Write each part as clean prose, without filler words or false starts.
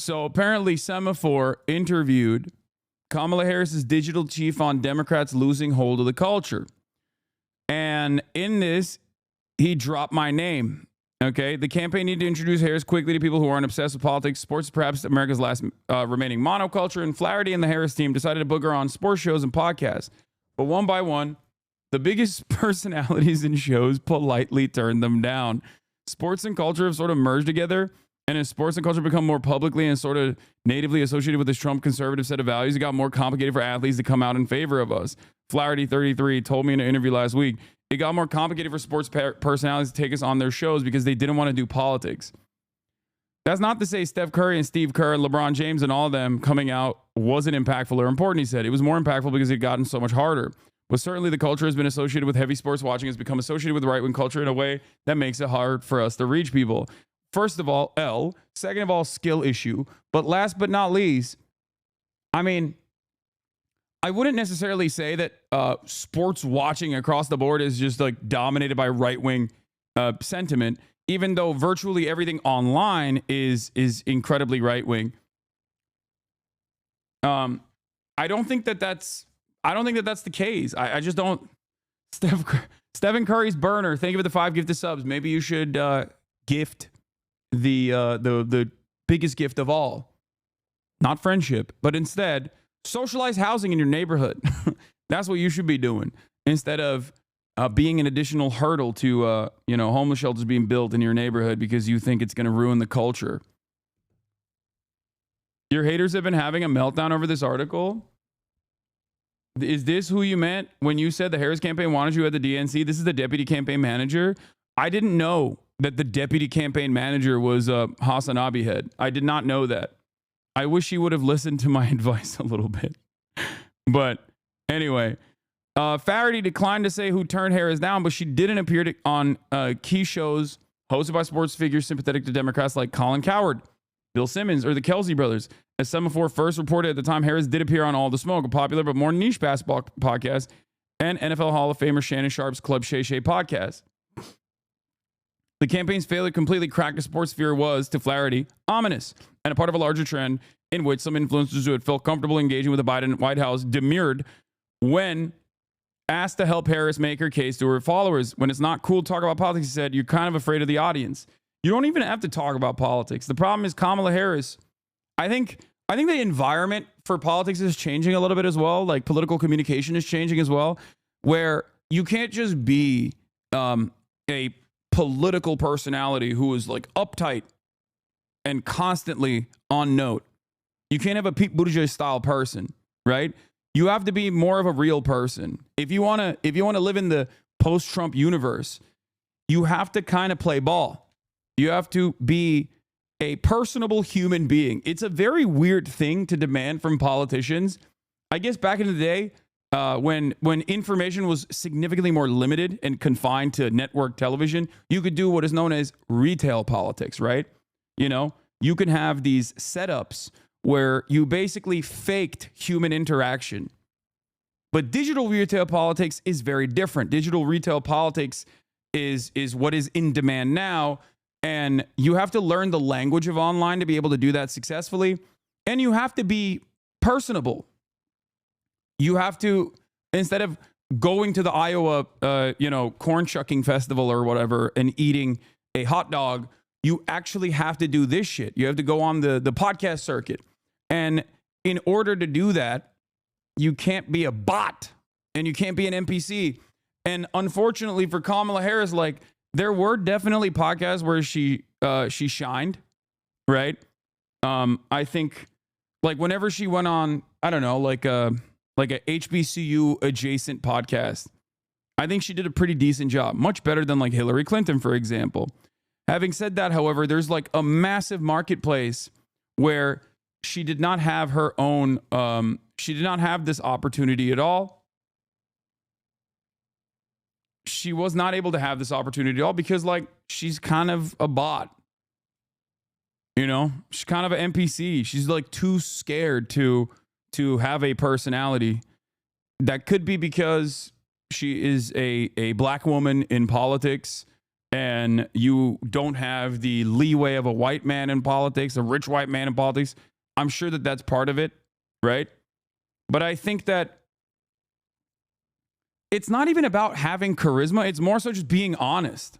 So apparently Semaphore interviewed Kamala Harris's digital chief on Democrats losing hold of the culture. And in this, he dropped my name. Okay, the campaign needed to introduce Harris quickly to people who aren't obsessed with politics. Sports, perhaps America's last remaining monoculture, and Flaherty and the Harris team decided to book her on sports shows and podcasts. But one by one, the biggest personalities in shows politely turned them down. Sports and culture have sort of merged together, and as sports and culture become more publicly and sort of natively associated with this Trump conservative set of values, it got more complicated for athletes to come out in favor of us. Flaherty, 33, told me in an interview last week, it got more complicated for sports personalities to take us on their shows because they didn't want to do politics. That's not to say Steph Curry and Steve Kerr, LeBron James, and all of them coming out wasn't impactful or important, he said. It was more impactful because it had gotten so much harder. But certainly the culture has been associated with heavy sports watching, has become associated with right-wing culture in a way that makes it hard for us to reach people. First of all, L. Second of all, skill issue. But last but not least, I mean, I wouldn't necessarily say that sports watching across the board is just like dominated by right-wing sentiment, even though virtually everything online is incredibly right-wing. I don't think that that's the case. I just don't. Stephen Curry's burner. Thank you for the 5 gifted subs. Maybe you should gift the biggest gift of all, not friendship, but instead socialized housing in your neighborhood. That's what you should be doing instead of being an additional hurdle to homeless shelters being built in your neighborhood because you think it's going to ruin the culture. Your haters have been having a meltdown over this article. Is this who you meant when you said the Harris campaign wanted you at the DNC? This is the deputy campaign manager. I didn't know that the deputy campaign manager was Hasan Abihead. I did not know that. I wish he would have listened to my advice a little bit. But anyway, Flaherty declined to say who turned Harris down, but she didn't appear on key shows hosted by sports figures sympathetic to Democrats like Colin Cowherd, Bill Simmons, or the Kelsey brothers. As Semaphore first reported at the time, Harris did appear on All the Smoke, a popular but more niche basketball podcast, and NFL Hall of Famer Shannon Sharp's Club Shay Shay podcast. The campaign's failure to completely crack the sports sphere was, to Flaherty, ominous and a part of a larger trend in which some influencers who had felt comfortable engaging with the Biden White House demurred when asked to help Harris make her case to her followers. When it's not cool to talk about politics, he said, you're kind of afraid of the audience. You don't even have to talk about politics. The problem is Kamala Harris. I think the environment for politics is changing a little bit as well. Like political communication is changing as well, where you can't just be a political personality who is like uptight and constantly on note. You can't have a Pete Buttigieg style person, right? You have to be more of a real person. If you want to live in the post-Trump universe, you have to kind of play ball. You have to be a personable human being. It's a very weird thing to demand from politicians. I guess back in the day, when information was significantly more limited and confined to network television, you could do what is known as retail politics, right? You know, you can have these setups where you basically faked human interaction. But digital retail politics is very different. Digital retail politics is what is in demand now. And you have to learn the language of online to be able to do that successfully. And you have to be personable. You have to, instead of going to the Iowa, corn shucking festival or whatever and eating a hot dog, you actually have to do this shit. You have to go on the podcast circuit. And in order to do that, you can't be a bot and you can't be an NPC. And unfortunately for Kamala Harris, like, there were definitely podcasts where she shined, right? I think like whenever she went on, I don't know, like a HBCU adjacent podcast, I think she did a pretty decent job, much better than like Hillary Clinton, for example. Having said that, however, there's like a massive marketplace where she did not have her own, she did not have this opportunity at all. She was not able to have this opportunity at all because, like, she's kind of a bot. You know, she's kind of an NPC. She's like too scared to have a personality. That could be because she is a black woman in politics and you don't have the leeway of a white man in politics, a rich white man in politics. I'm sure that that's part of it, right? But I think that it's not even about having charisma. It's more so just being honest.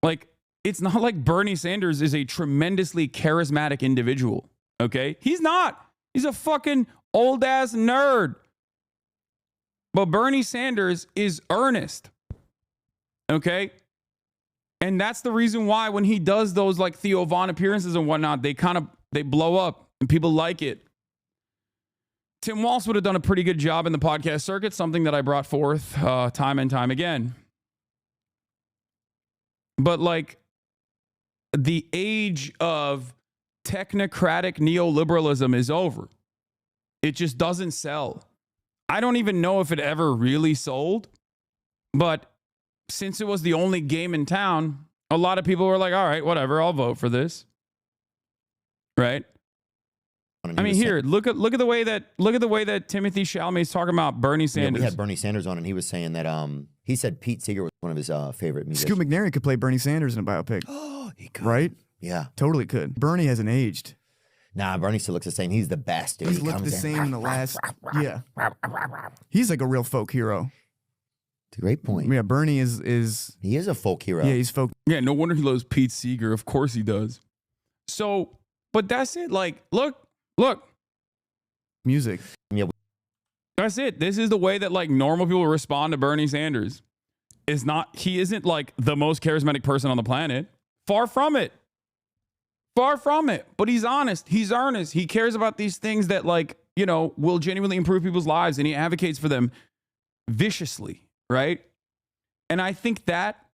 Like, it's not like Bernie Sanders is a tremendously charismatic individual, okay? He's not. He's a fucking old-ass nerd. But Bernie Sanders is earnest, okay? And that's the reason why when he does those like Theo Von appearances and whatnot, they blow up and people like it. Tim Walz would have done a pretty good job in the podcast circuit, something that I brought forth time and time again. But like the age of technocratic neoliberalism is over. It just doesn't sell. I don't even know if it ever really sold, but since it was the only game in town, a lot of people were like, all right, whatever, I'll vote for this. Right? I mean, here, look at the way that Timothy Chalamet is talking about Bernie Sanders. Yeah, we had Bernie Sanders on, and he was saying that he said Pete Seeger was one of his favorite musicians. Scoot McNairy could play Bernie Sanders in a biopic. Oh, he could. Right? Yeah. Totally could. Bernie hasn't aged. Nah, Bernie still looks the same. He's the best, dude. He's looked the same in the last... Yeah. He's like a real folk hero. It's a great point. Yeah, Bernie is... He is a folk hero. Yeah, he's folk. Yeah, no wonder he loves Pete Seeger. Of course he does. So, but that's it. Like, look. Music. Yeah. That's it. This is the way that like normal people respond to Bernie Sanders. He isn't like the most charismatic person on the planet. Far from it. Far from it. But he's honest. He's earnest. He cares about these things that like, you know, will genuinely improve people's lives, and he advocates for them viciously, right? And I think that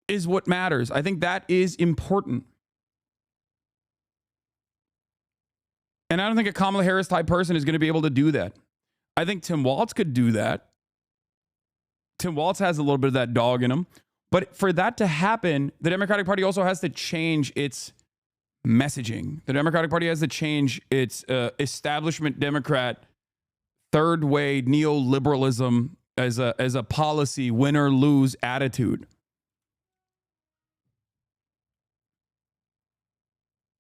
is what matters. I think that is important. And I don't think a Kamala Harris type person is going to be able to do that. I think Tim Walz could do that. Tim Walz has a little bit of that dog in him. But for that to happen, the Democratic Party also has to change its messaging. The Democratic Party has to change its establishment Democrat, third way neoliberalism as a policy, win or lose attitude.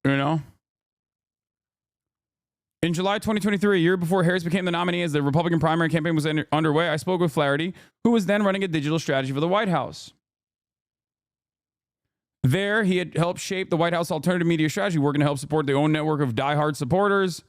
You know? In July 2023, a year before Harris became the nominee as the Republican primary campaign was underway, I spoke with Flaherty, who was then running a digital strategy for the White House. There, he had helped shape the White House alternative media strategy, working to help support their own network of diehard supporters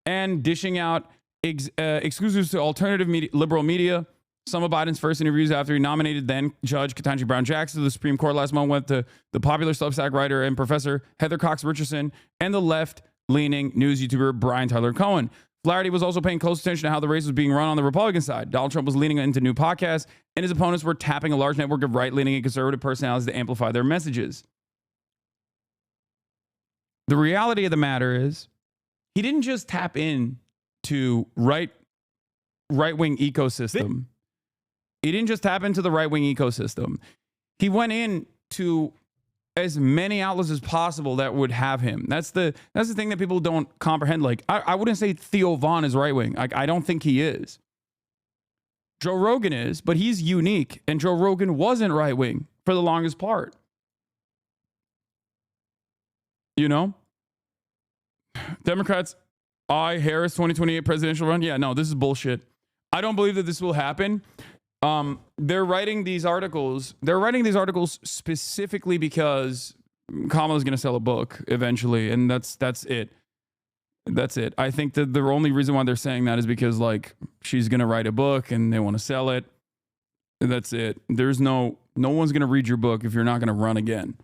and dishing out exclusives to alternative liberal media. Some of Biden's first interviews after he nominated then Judge Ketanji Brown Jackson to the Supreme Court last month went to the popular Substack writer and professor Heather Cox Richardson and the left-leaning news YouTuber Brian Tyler Cohen. Flaherty was also paying close attention to how the race was being run on the Republican side. Donald Trump was leaning into new podcasts, and his opponents were tapping a large network of right-leaning and conservative personalities to amplify their messages. The reality of the matter is, he didn't just tap in to right-wing ecosystem. He didn't just tap into the right-wing ecosystem. He went in to as many outlets as possible that would have him. That's the thing that people don't comprehend. Like, I wouldn't say Theo Von is right-wing. I don't think he is. Joe Rogan is, but he's unique. And Joe Rogan wasn't right-wing for the longest part. You know? Democrats, Harris 2028 presidential run. Yeah, no, this is bullshit. I don't believe that this will happen. They're writing these articles. They're writing these articles specifically because Kamala's going to sell a book eventually, and that's it. That's it. I think that the only reason why they're saying that is because like she's going to write a book and they want to sell it. That's it. There's no one's going to read your book if you're not going to run again.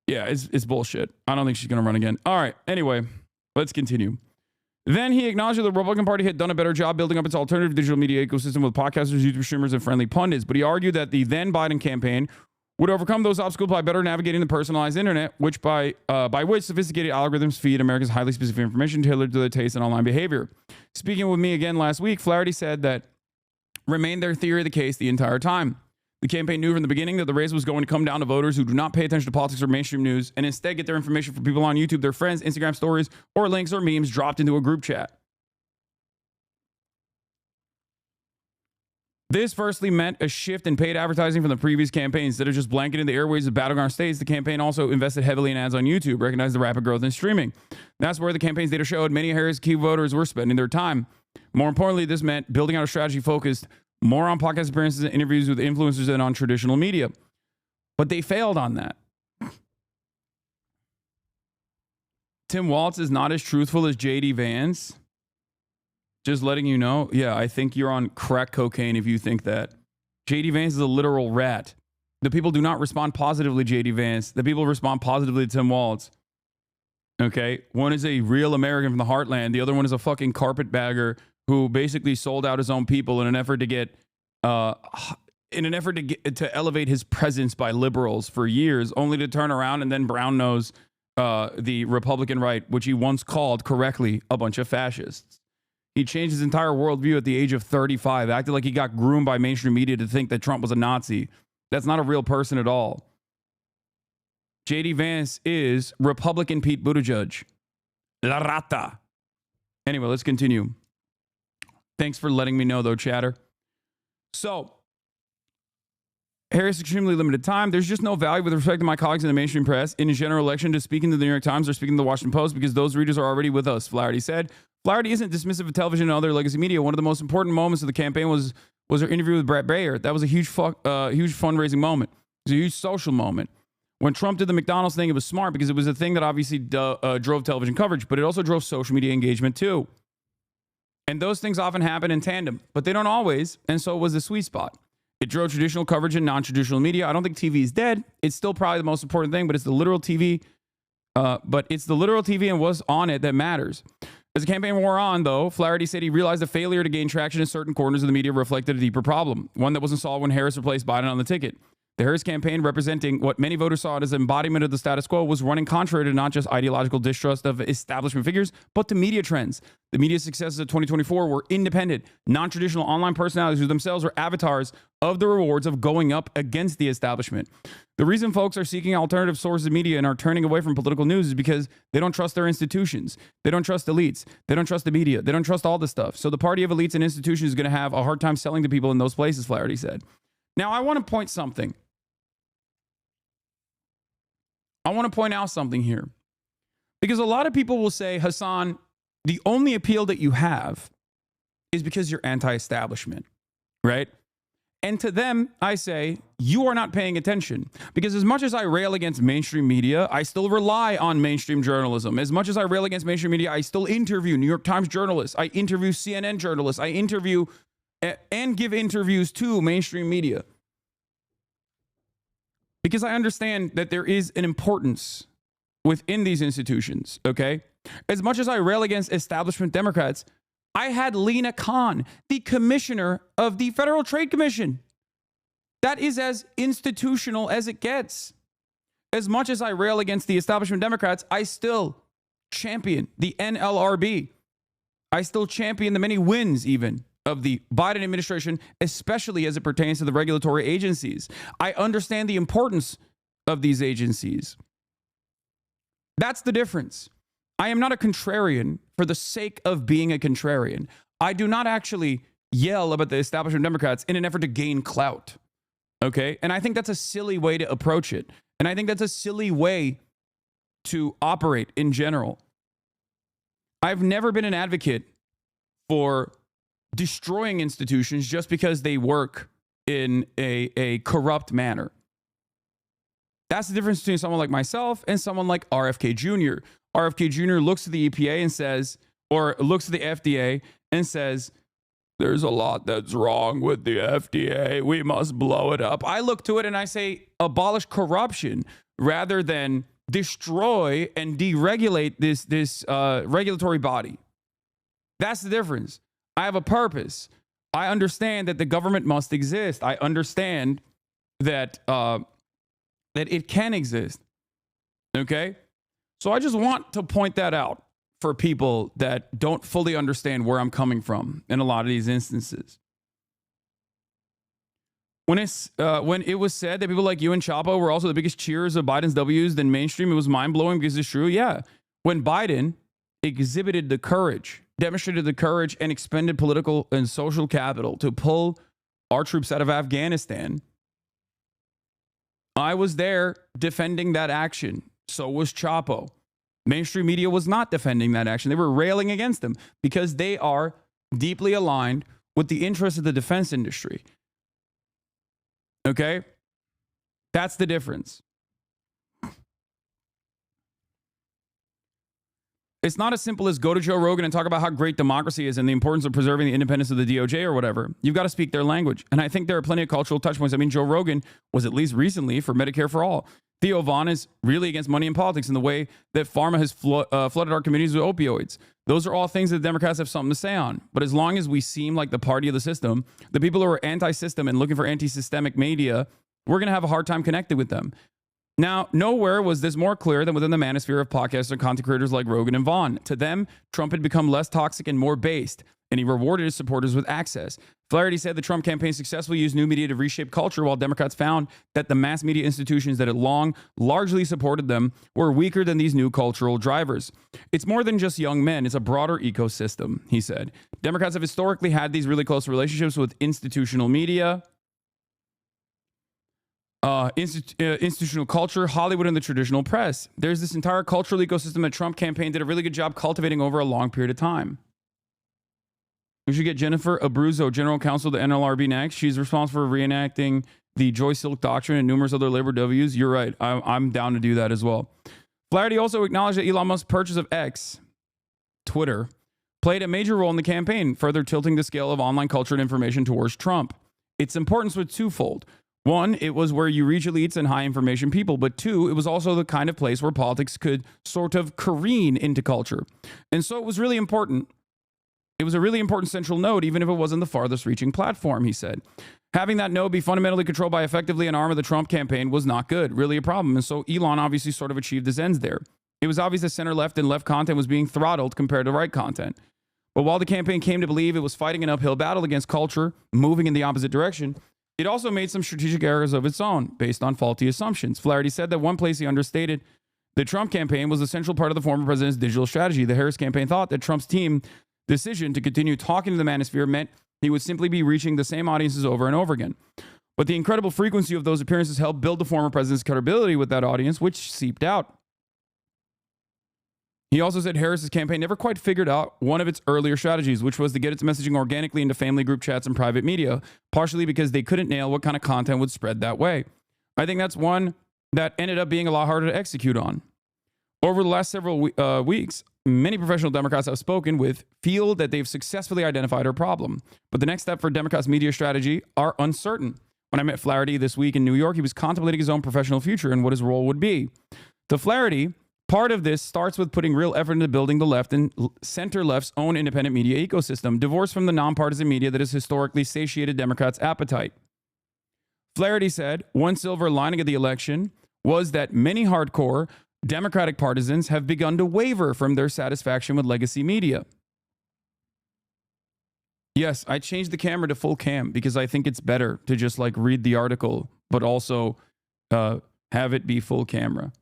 Yeah, it's bullshit. I don't think she's going to run again. All right. Anyway, let's continue. Then he acknowledged that the Republican Party had done a better job building up its alternative digital media ecosystem with podcasters, YouTube streamers, and friendly pundits. But he argued that the then Biden campaign would overcome those obstacles by better navigating the personalized internet, which by which sophisticated algorithms feed America's highly specific information tailored to their taste and online behavior. Speaking with me again last week, Flaherty said that remained their theory of the case the entire time. The campaign knew from the beginning that the race was going to come down to voters who do not pay attention to politics or mainstream news and instead get their information from people on YouTube, their friends, Instagram stories, or links or memes dropped into a group chat. This firstly meant a shift in paid advertising from the previous campaign. Instead of just blanketing the airwaves of battleground states, the campaign also invested heavily in ads on YouTube, recognized the rapid growth in streaming. That's where the campaign's data showed many Harris key voters were spending their time. More importantly, this meant building out a strategy focused more on podcast appearances and interviews with influencers than on traditional media. But they failed on that. Tim Walz is not as truthful as JD Vance. Just letting you know. Yeah, I think you're on crack cocaine if you think that. JD Vance is a literal rat. The people do not respond positively to JD Vance. The people respond positively to Tim Walz. Okay? One is a real American from the heartland. The other one is a fucking carpetbagger who basically sold out his own people in an effort to get to elevate his presence by liberals for years, only to turn around and then brown nose the Republican right, which he once called correctly a bunch of fascists. He changed his entire worldview at the age of 35, acted like he got groomed by mainstream media to think that Trump was a Nazi. That's not a real person at all. JD Vance is Republican Pete Buttigieg. La rata. Anyway, let's continue. Thanks for letting me know, though, chatter. So, Harris extremely limited time. There's just no value with respect to my colleagues in the mainstream press in a general election to speaking to the New York Times or speaking to the Washington Post because those readers are already with us, Flaherty said. Flaherty isn't dismissive of television and other legacy media. One of the most important moments of the campaign was her interview with Brett Baer. That was a huge fundraising moment. It was a huge social moment. When Trump did the McDonald's thing, it was smart because it was a thing that obviously drove television coverage, but it also drove social media engagement too. And those things often happen in tandem, but they don't always, and so it was the sweet spot. It drove traditional coverage and non-traditional media. I don't think TV is dead. It's still probably the most important thing, but it's the literal TV. And what's on it that matters. As the campaign wore on, though, Flaherty said he realized the failure to gain traction in certain corners of the media reflected a deeper problem, one that wasn't solved when Harris replaced Biden on the ticket. The Harris campaign, representing what many voters saw as an embodiment of the status quo, was running contrary to not just ideological distrust of establishment figures, but to media trends. The media successes of 2024 were independent, non-traditional online personalities who themselves were avatars of the rewards of going up against the establishment. The reason folks are seeking alternative sources of media and are turning away from political news is because they don't trust their institutions. They don't trust elites. They don't trust the media. They don't trust all this stuff. So the party of elites and institutions is going to have a hard time selling to people in those places, Flaherty said. Now, I want to point something. I want to point out something here. Because a lot of people will say, Hasan, the only appeal that you have is because you're anti-establishment, right? And to them, I say, you are not paying attention. Because as much as I rail against mainstream media, I still rely on mainstream journalism. As much as I rail against mainstream media, I still interview New York Times journalists. I interview CNN journalists. I interview and give interviews to mainstream media. Because I understand that there is an importance within these institutions, okay? As much as I rail against establishment Democrats, I had Lena Khan, the commissioner of the Federal Trade Commission. That is as institutional as it gets. As much as I rail against the establishment Democrats, I still champion the NLRB. I still champion the many wins even of the Biden administration, especially as it pertains to the regulatory agencies. I understand the importance of these agencies. That's the difference. I am not a contrarian for the sake of being a contrarian. I do not actually yell about the establishment Democrats in an effort to gain clout. Okay? And I think that's a silly way to approach it. And I think that's a silly way to operate in general. I've never been an advocate for destroying institutions just because they work in a corrupt manner. That's the difference between someone like myself and someone like RFK Jr. RFK Jr. looks to the EPA and says, or looks to the FDA and says, there's a lot that's wrong with the FDA. We must blow it up. I look to it and I say, abolish corruption rather than destroy and deregulate this regulatory body. That's the difference. I have a purpose. I understand that the government must exist. I understand that it can exist. Okay? So I just want to point that out for people that don't fully understand where I'm coming from in a lot of these instances. When it was said that people like you and Chapo were also the biggest cheers of Biden's W's than mainstream, it was mind-blowing because it's true. Yeah. When Biden exhibited the courage, demonstrated the courage and expended political and social capital to pull our troops out of Afghanistan. I was there defending that action. So was Chapo. Mainstream media was not defending that action. They were railing against them because they are deeply aligned with the interests of the defense industry. Okay? That's the difference. It's not as simple as go to Joe Rogan and talk about how great democracy is and the importance of preserving the independence of the DOJ or whatever. You've got to speak their language. And I think there are plenty of cultural touch points. I mean, Joe Rogan was at least recently for Medicare for All. Theo Vaughn is really against money in politics and the way that pharma has flooded our communities with opioids. Those are all things that the Democrats have something to say on. But as long as we seem like the party of the system, the people who are anti-system and looking for anti-systemic media, we're going to have a hard time connecting with them. Now, nowhere was this more clear than within the manosphere of podcasts and content creators like Rogan and Vaughn. To them, Trump had become less toxic and more based, and he rewarded his supporters with access. Flaherty said the Trump campaign successfully used new media to reshape culture, while Democrats found that the mass media institutions that had long largely supported them were weaker than these new cultural drivers. It's more than just young men. It's a broader ecosystem, he said. Democrats have historically had these really close relationships with institutional media, institutional culture, Hollywood, and the traditional press. There's this entire cultural ecosystem that Trump campaign did a really good job cultivating over a long period of time. We should get Jennifer Abruzzo, general counsel of the NLRB, next. She's responsible for reenacting the Joy Silk Doctrine and numerous other labor W's. You're right. I'm down to do that as well. Flaherty also acknowledged that Elon Musk's purchase of X, Twitter, played a major role in the campaign, further tilting the scale of online culture and information towards Trump. Its importance was twofold. One, it was where you reach elites and high information people. But two, it was also the kind of place where politics could sort of careen into culture. And so it was really important. It was a really important central node, even if it wasn't the farthest reaching platform, he said. Having that node be fundamentally controlled by effectively an arm of the Trump campaign was not good, really a problem. And so Elon obviously sort of achieved his ends there. It was obvious that center left and left content was being throttled compared to right content. But while the campaign came to believe it was fighting an uphill battle against culture, moving in the opposite direction, it also made some strategic errors of its own based on faulty assumptions. Flaherty said that one place he understated the Trump campaign was a central part of the former president's digital strategy. The Harris campaign thought that Trump's team decision to continue talking to the manosphere meant he would simply be reaching the same audiences over and over again. But the incredible frequency of those appearances helped build the former president's credibility with that audience, which seeped out. He also said Harris's campaign never quite figured out one of its earlier strategies, which was to get its messaging organically into family group chats and private media, partially because they couldn't nail what kind of content would spread that way. I think that's one that ended up being a lot harder to execute on. Over the last several weeks, many professional Democrats I've spoken with feel that they've successfully identified our problem. But the next step for Democrats' media strategy are uncertain. When I met Flaherty this week in New York, he was contemplating his own professional future and what his role would be. To Flaherty, part of this starts with putting real effort into building the left and center left's own independent media ecosystem, divorced from the nonpartisan media that has historically satiated Democrats' appetite. Flaherty said one silver lining of the election was that many hardcore Democratic partisans have begun to waver from their satisfaction with legacy media. Yes, I changed the camera to full cam because I think it's better to just like read the article, but also have it be full camera.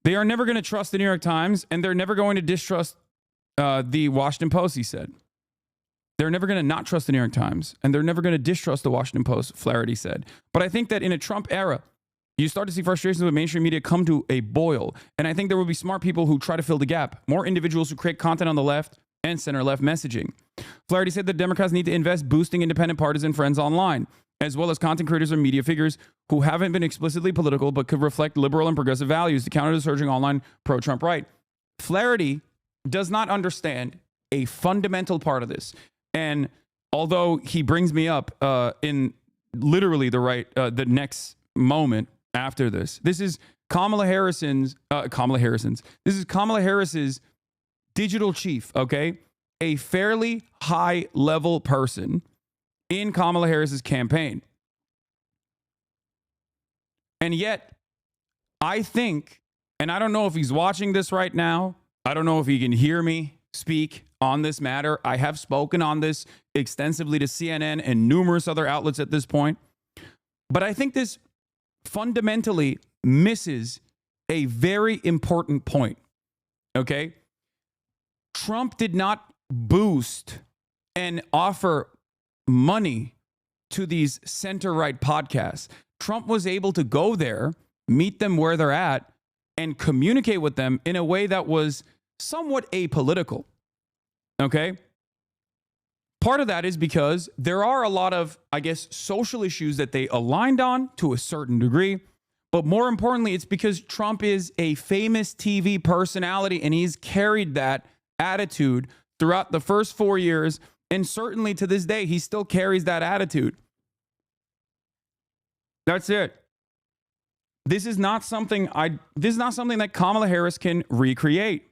They are never going to trust the New York Times, and they're never going to distrust the Washington Post, he said. They're never going to not trust the New York Times, and they're never going to distrust the Washington Post, Flaherty said. But I think that in a Trump era, you start to see frustrations with mainstream media come to a boil. And I think there will be smart people who try to fill the gap. More individuals who create content on the left and center-left messaging. Flaherty said that Democrats need to invest boosting independent partisan friends online, as well as content creators or media figures who haven't been explicitly political but could reflect liberal and progressive values to counter the surging online pro-Trump right. Flaherty does not understand a fundamental part of this. And although he brings me up in literally the next moment after this, this is Kamala Harris's digital chief, okay? A fairly high level person in Kamala Harris's campaign. And yet, I think, and I don't know if he's watching this right now, I don't know if he can hear me speak on this matter. I have spoken on this extensively to CNN and numerous other outlets at this point. But I think this fundamentally misses a very important point, okay? Trump did not boost and offer money to these center-right podcasts. Trump was able to go there, meet them where they're at, and communicate with them in a way that was somewhat apolitical. Okay? Part of that is because there are a lot of, I guess, social issues that they aligned on to a certain degree. But more importantly, it's because Trump is a famous TV personality and he's carried that attitude throughout the first 4 years. And certainly to this day, he still carries that attitude. That's it. This is not something that Kamala Harris can recreate.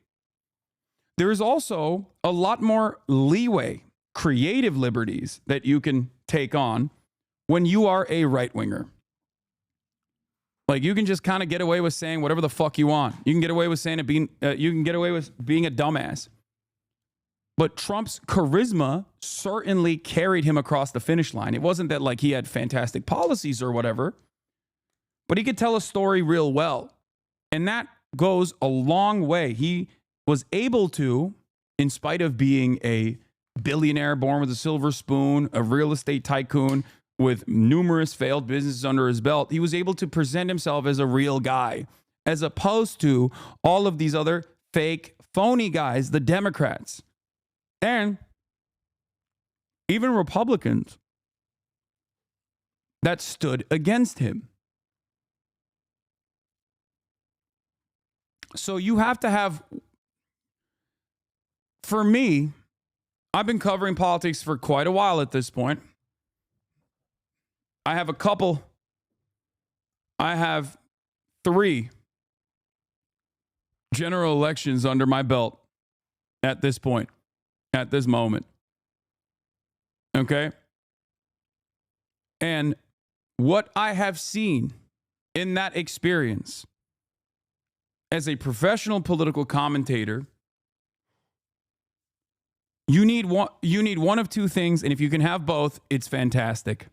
There is also a lot more leeway, creative liberties that you can take on when you are a right-winger. Like, you can just kind of get away with saying whatever the fuck you want. You can get away with saying it being, you can get away with being a dumbass. But Trump's charisma certainly carried him across the finish line. It wasn't that like he had fantastic policies or whatever, but he could tell a story real well. And that goes a long way. He was able to, in spite of being a billionaire born with a silver spoon, a real estate tycoon with numerous failed businesses under his belt, he was able to present himself as a real guy, as opposed to all of these other fake, phony guys, the Democrats. And even Republicans that stood against him. So you have to have, for me, I've been covering politics for quite a while at this point. I have 3 general elections under my belt at this point, at this moment. Okay? And what I have seen in that experience as a professional political commentator, you need one of two things, and if you can have both, it's fantastic.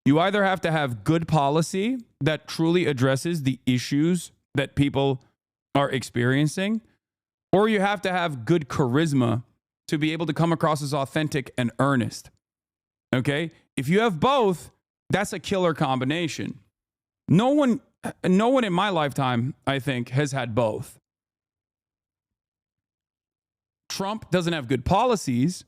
You either have to have good policy that truly addresses the issues that people are experiencing, or you have to have good charisma to be able to come across as authentic and earnest. Okay? If you have both, that's a killer combination. No one in my lifetime, I think, has had both. Trump doesn't have good policies,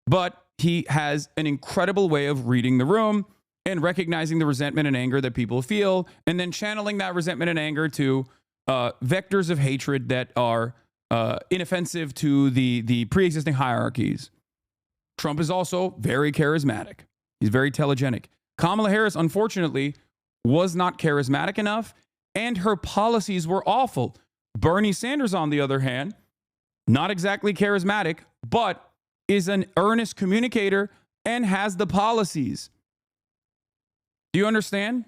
but he has an incredible way of reading the room and recognizing the resentment and anger that people feel, and then channeling that resentment and anger to vectors of hatred that are inoffensive to the pre-existing hierarchies. Trump is also very charismatic. He's very telegenic. Kamala Harris, unfortunately, was not charismatic enough, and her policies were awful. Bernie Sanders, on the other hand, not exactly charismatic, but is an earnest communicator and has the policies. Do you understand?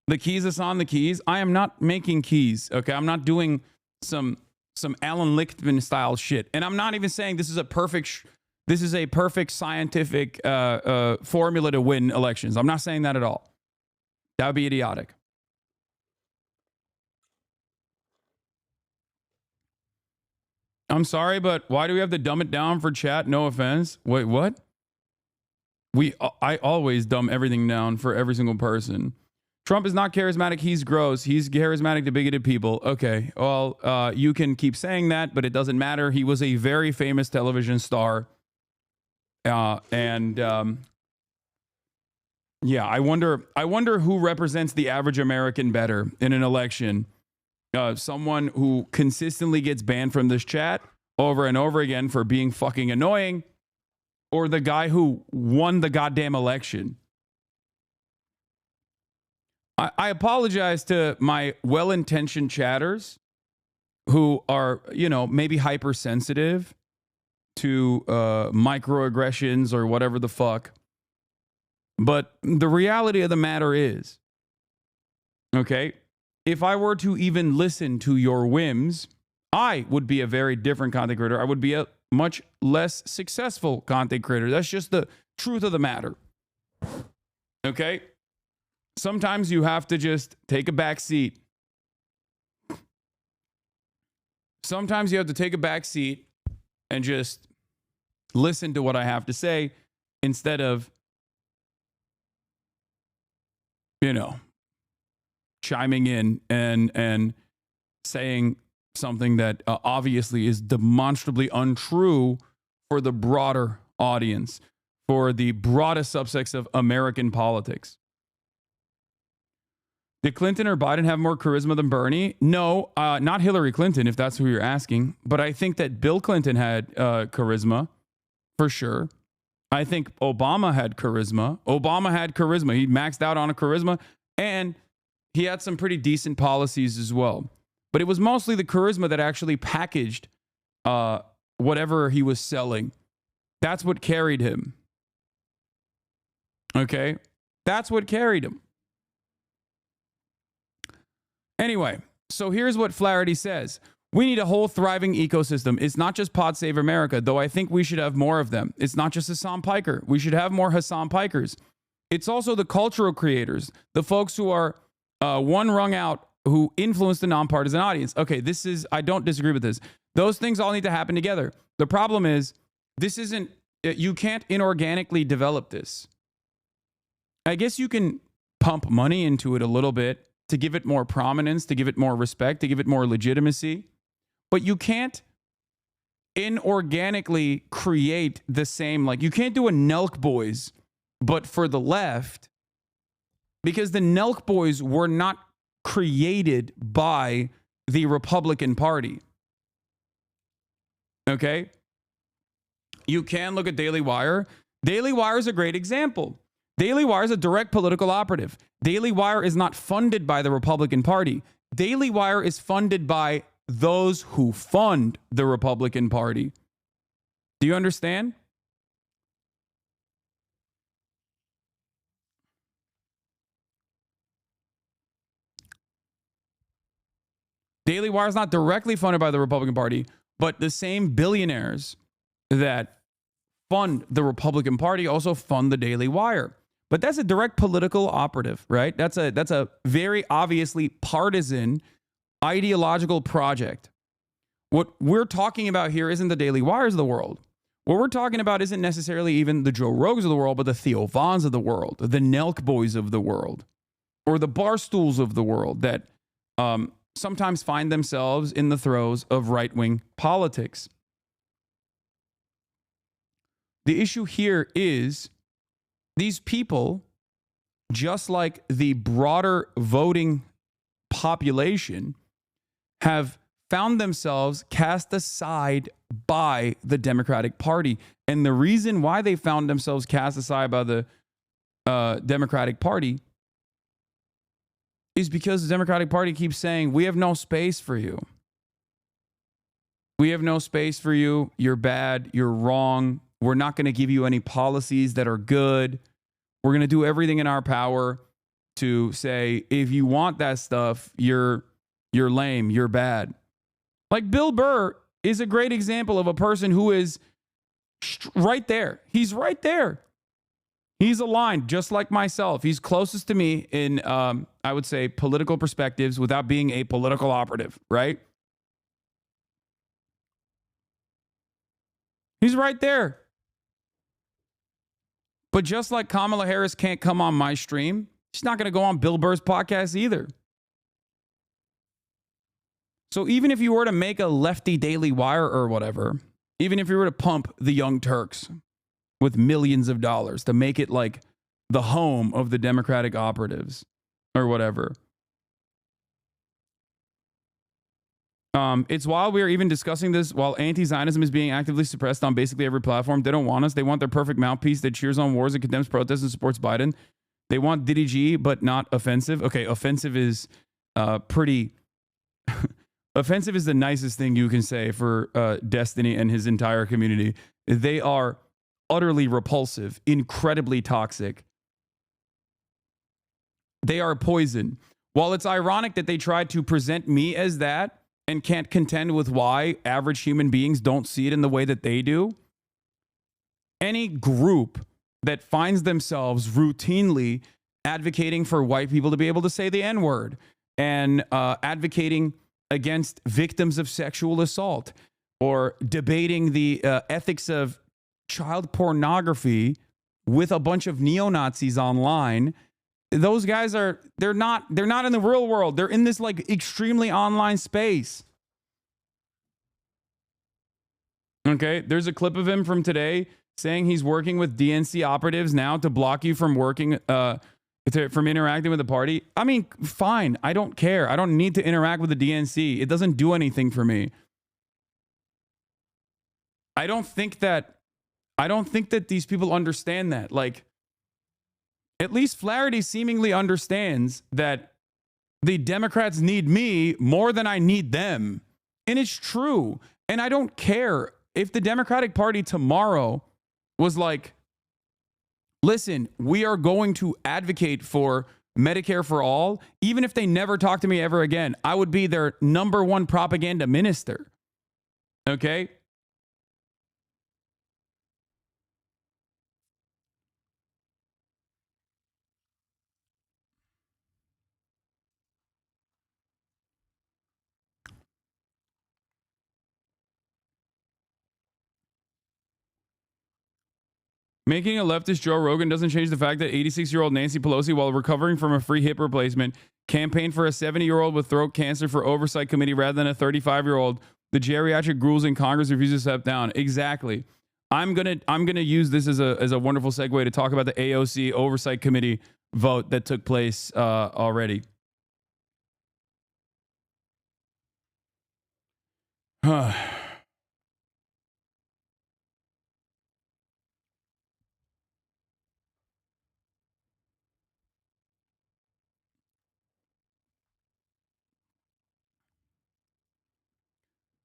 The keys, Hasan, the keys. I am not making keys, okay? I'm not doing some Alan Lichtman style shit. And I'm not even saying this is a perfect scientific formula to win elections. I'm not saying that at all. That would be idiotic. I'm sorry, but why do we have to dumb it down for chat? No offense. Wait, what? I always dumb everything down for every single person. Trump is not charismatic. He's gross. He's charismatic to bigoted people. Okay, well, you can keep saying that, but it doesn't matter. He was a very famous television star. Yeah, I wonder who represents the average American better in an election. Someone who consistently gets banned from this chat over and over again for being fucking annoying, or the guy who won the goddamn election. I apologize to my well-intentioned chatters who are, maybe hypersensitive to microaggressions or whatever the fuck. But the reality of the matter is, okay, if I were to even listen to your whims, I would be a very different content creator. I would be a much less successful content creator. That's just the truth of the matter. Okay? Sometimes you have to just take a back seat. Sometimes you have to take a back seat and just listen to what I have to say instead of, chiming in and saying something that obviously is demonstrably untrue for the broader audience, for the broadest subsects of American politics. Did Clinton or Biden have more charisma than Bernie? No, not Hillary Clinton, if that's who you're asking. But I think that Bill Clinton had charisma, for sure. I think Obama had charisma. He maxed out on a charisma, and he had some pretty decent policies as well. But it was mostly the charisma that actually packaged whatever he was selling. That's what carried him. Okay? That's what carried him. Anyway, so here's what Flaherty says. We need a whole thriving ecosystem. It's not just Pod Save America, though I think we should have more of them. It's not just Hasan Piker. We should have more Hasan Pikers. It's also the cultural creators, the folks who are one rung out, who influence the nonpartisan audience. Okay, I don't disagree with this. Those things all need to happen together. The problem is, you can't inorganically develop this. I guess you can pump money into it a little bit to give it more prominence, to give it more respect, to give it more legitimacy. But you can't inorganically create the same, you can't do a Nelk Boys, but for the left, because the Nelk Boys were not created by the Republican Party. Okay? You can look at Daily Wire. Daily Wire is a great example. Daily Wire is a direct political operative. Daily Wire is not funded by the Republican Party. Daily Wire is funded by those who fund the Republican Party. Do you understand? Daily Wire is not directly funded by the Republican Party, but the same billionaires that fund the Republican Party also fund the Daily Wire. But that's a direct political operative, right? That's a very obviously partisan ideological project. What we're talking about here isn't the Daily Wires of the world. What we're talking about isn't necessarily even the Joe Rogans of the world, but the Theo Vons of the world, the Nelk Boys of the world, or the Barstools of the world that sometimes find themselves in the throes of right-wing politics. The issue here is these people, just like the broader voting population, have found themselves cast aside by the Democratic Party. And the reason why they found themselves cast aside by the Democratic Party is because the Democratic Party keeps saying, we have no space for you. We have no space for you. You're bad. You're wrong. We're not going to give you any policies that are good. We're going to do everything in our power to say, if you want that stuff, you're lame, you're bad. Like Bill Burr is a great example of a person who is right there. He's right there. He's aligned just like myself. He's closest to me in, I would say, political perspectives without being a political operative, right? He's right there. But just like Kamala Harris can't come on my stream, she's not going to go on Bill Burr's podcast either. So even if you were to make a lefty Daily Wire or whatever, even if you were to pump the Young Turks with millions of dollars to make it like the home of the Democratic operatives or whatever, it's while we are even discussing this, while anti-Zionism is being actively suppressed on basically every platform. They don't want us. They want their perfect mouthpiece that cheers on wars and condemns protests and supports Biden. They want Diddy G, but not offensive. Okay, offensive is pretty... offensive is the nicest thing you can say for Destiny and his entire community. They are utterly repulsive, incredibly toxic. They are poison. While it's ironic that they tried to present me as that, and can't contend with why average human beings don't see it in the way that they do. Any group that finds themselves routinely advocating for white people to be able to say the N-word and advocating against victims of sexual assault or debating the ethics of child pornography with a bunch of neo-Nazis online. Those guys they're not in the real world. They're in this like extremely online space. Okay, there's a clip of him from today saying he's working with DNC operatives now to block you from working from interacting with the party. I mean, fine. I don't care. I don't need to interact with the DNC. It doesn't do anything for me. I don't think that these people understand that. Like, at least Flaherty seemingly understands that the Democrats need me more than I need them. And it's true. And I don't care if the Democratic Party tomorrow was like, listen, we are going to advocate for Medicare for all. Even if they never talk to me ever again, I would be their number one propaganda minister. Okay? Making a leftist Joe Rogan doesn't change the fact that 86-year-old Nancy Pelosi, while recovering from a free hip replacement, campaigned for a 70-year-old with throat cancer for oversight committee rather than a 35-year-old. The geriatric ghouls in Congress refuse to step down. Exactly. I'm gonna use this as a wonderful segue to talk about the AOC oversight committee vote that took place already.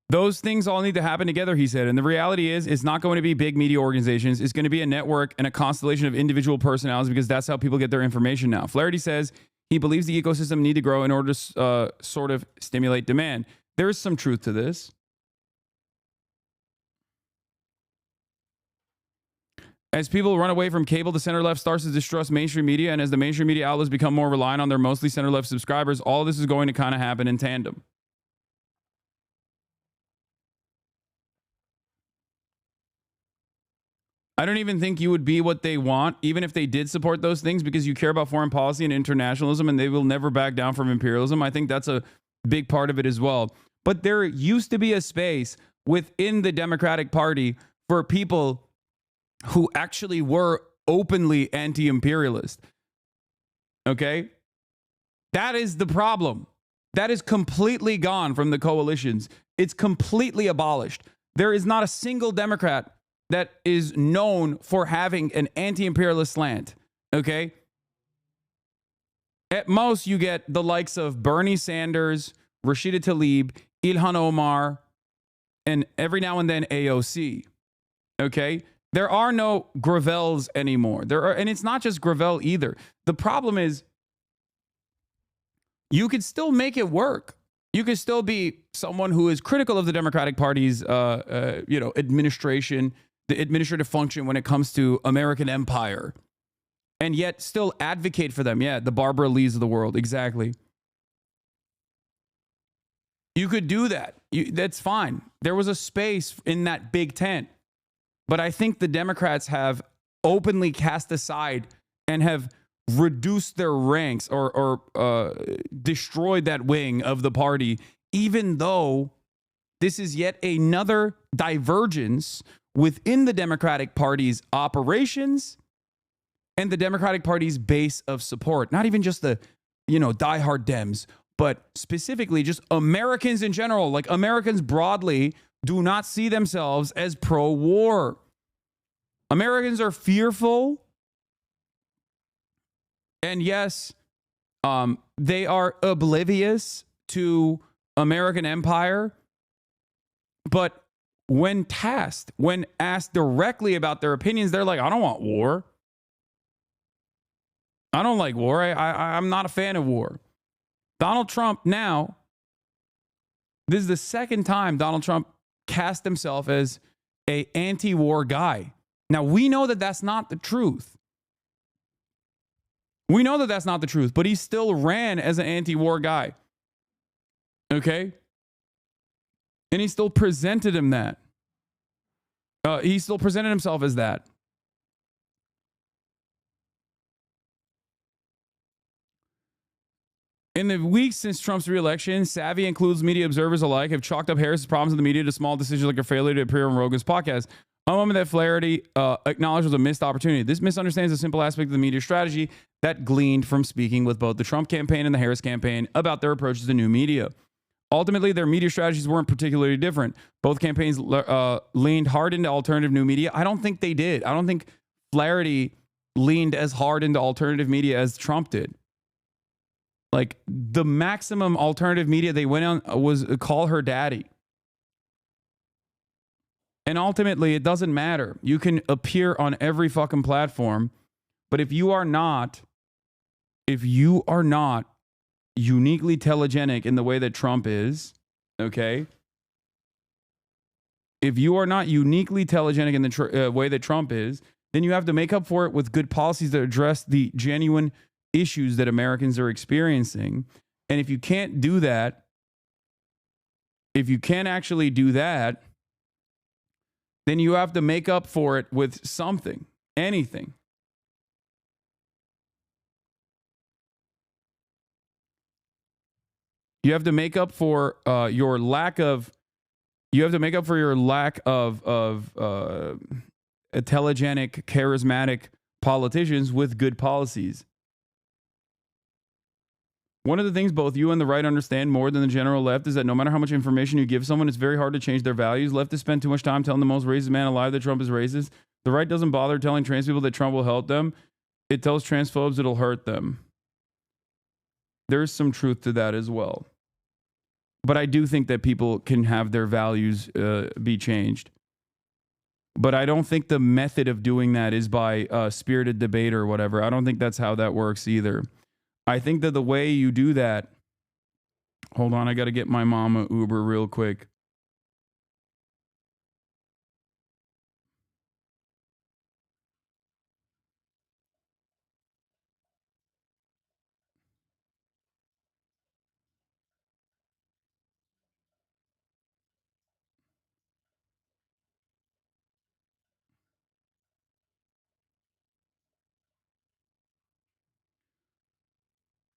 Those things all need to happen together, he said. And the reality is, it's not going to be big media organizations. It's going to be a network and a constellation of individual personalities because that's how people get their information now. Flaherty says he believes the ecosystem need to grow in order to sort of stimulate demand. There is some truth to this. As people run away from cable, the center-left starts to distrust mainstream media, and as the mainstream media outlets become more reliant on their mostly center-left subscribers, all this is going to kind of happen in tandem. I don't even think you would be what they want, even if they did support those things, because you care about foreign policy and internationalism, and they will never back down from imperialism. I think that's a big part of it as well. But there used to be a space within the Democratic Party for people who actually were openly anti-imperialist. Okay? That is the problem. That is completely gone from the coalitions. It's completely abolished. There is not a single Democrat that is known for having an anti-imperialist slant. Okay? At most, you get the likes of Bernie Sanders, Rashida Tlaib, Ilhan Omar, and every now and then AOC. Okay? There are no Gravels anymore. And it's not just Gravel either. The problem is you could still make it work. You could still be someone who is critical of the Democratic Party's, administration, the administrative function when it comes to American empire, and yet still advocate for them. Yeah, the Barbara Lees of the world. Exactly. You could do that. That's fine. There was a space in that big tent. But I think the Democrats have openly cast aside and have reduced their ranks or destroyed that wing of the party, even though this is yet another divergence within the Democratic Party's operations and the Democratic Party's base of support. Not even just the, diehard Dems, but specifically just Americans in general. Like, Americans broadly do not see themselves as pro-war. Americans are fearful. And yes, they are oblivious to American empire. But when asked directly about their opinions, they're like, I don't want war. I don't like war. I'm not a fan of war. Donald Trump now, this is the second time Donald Trump cast himself as an anti-war guy. Now, we know that that's not the truth. We know that that's not the truth, but he still ran as an anti-war guy. Okay? And he still presented him that. He still presented himself as that. In the weeks since Trump's reelection, savvy and clueless media observers alike have chalked up Harris's problems in the media to small decisions like her failure to appear on Rogan's podcast. A moment that Flaherty acknowledged was a missed opportunity. This misunderstands a simple aspect of the media strategy that gleaned from speaking with both the Trump campaign and the Harris campaign about their approaches to new media. Ultimately, their media strategies weren't particularly different. Both campaigns leaned hard into alternative new media. I don't think they did. I don't think Flaherty leaned as hard into alternative media as Trump did. Like, the maximum alternative media they went on was call her daddy. And ultimately, it doesn't matter. You can appear on every fucking platform, but if you are not uniquely telegenic in the way that Trump is, okay? If you are not uniquely telegenic in the way that Trump is, then you have to make up for it with good policies that address the genuine issues that Americans are experiencing. And if you can't do that, if you can't actually do that, then you have to make up for it with something, anything. You have to make up for your lack of. You have to make up for your lack of telegenic, charismatic politicians with good policies. One of the things both you and the right understand more than the general left is that no matter how much information you give someone, it's very hard to change their values. Leftists spend too much time telling the most racist man alive that Trump is racist. The right doesn't bother telling trans people that Trump will help them. It tells transphobes it'll hurt them. There's some truth to that as well. But I do think that people can have their values be changed. But I don't think the method of doing that is by spirited debate or whatever. I don't think that's how that works either. I think that the way you do that, hold on, I got to get my mom an Uber real quick.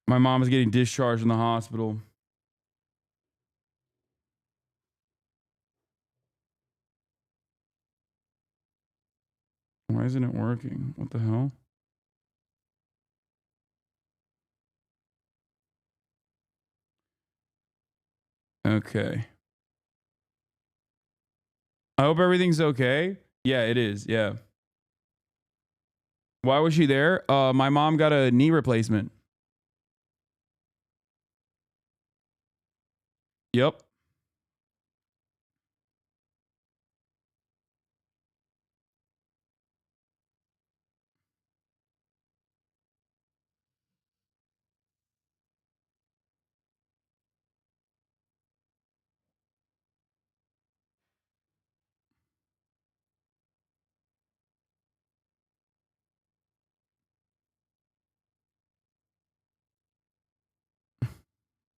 My mom is getting discharged from the hospital. Why isn't it working? What the hell? Okay. I hope everything's okay. Yeah, it is. Yeah. Why was she there? My mom got a knee replacement. Yep.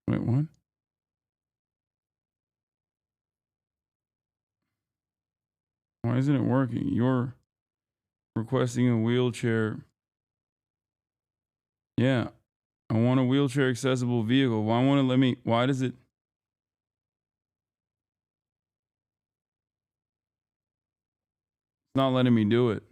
Wait, what? Why isn't it working? You're requesting a wheelchair. Yeah. I want a wheelchair accessible vehicle. Why won't it let me? Why does it? It's not letting me do it.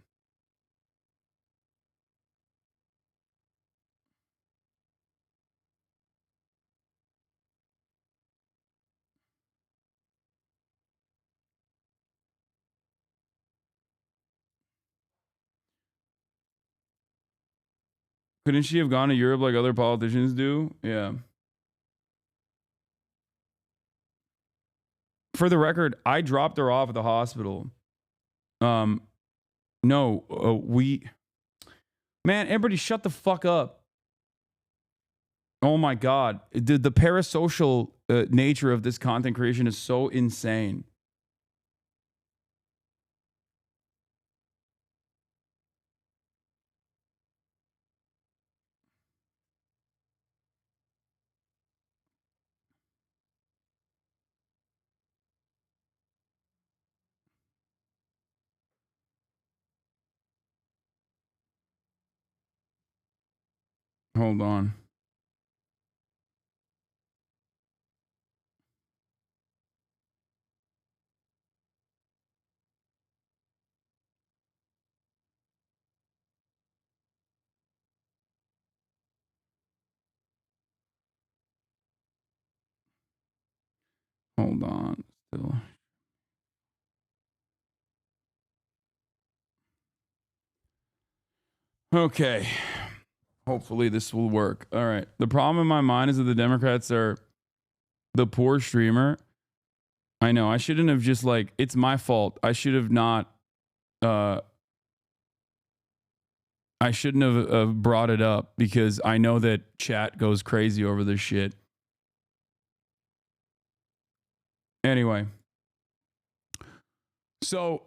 Couldn't she have gone to Europe like other politicians do? Yeah. For the record, I dropped her off at the hospital. No, man, everybody shut the fuck up. Oh my God. The parasocial nature of this content creation is so insane. Hold on. Hold on. Still. Okay. Hopefully this will work. All right. The problem in my mind is that the Democrats are the poor streamer. I know. I shouldn't have just like, it's my fault. I should have not, I shouldn't have brought it up because I know that chat goes crazy over this shit. Anyway. So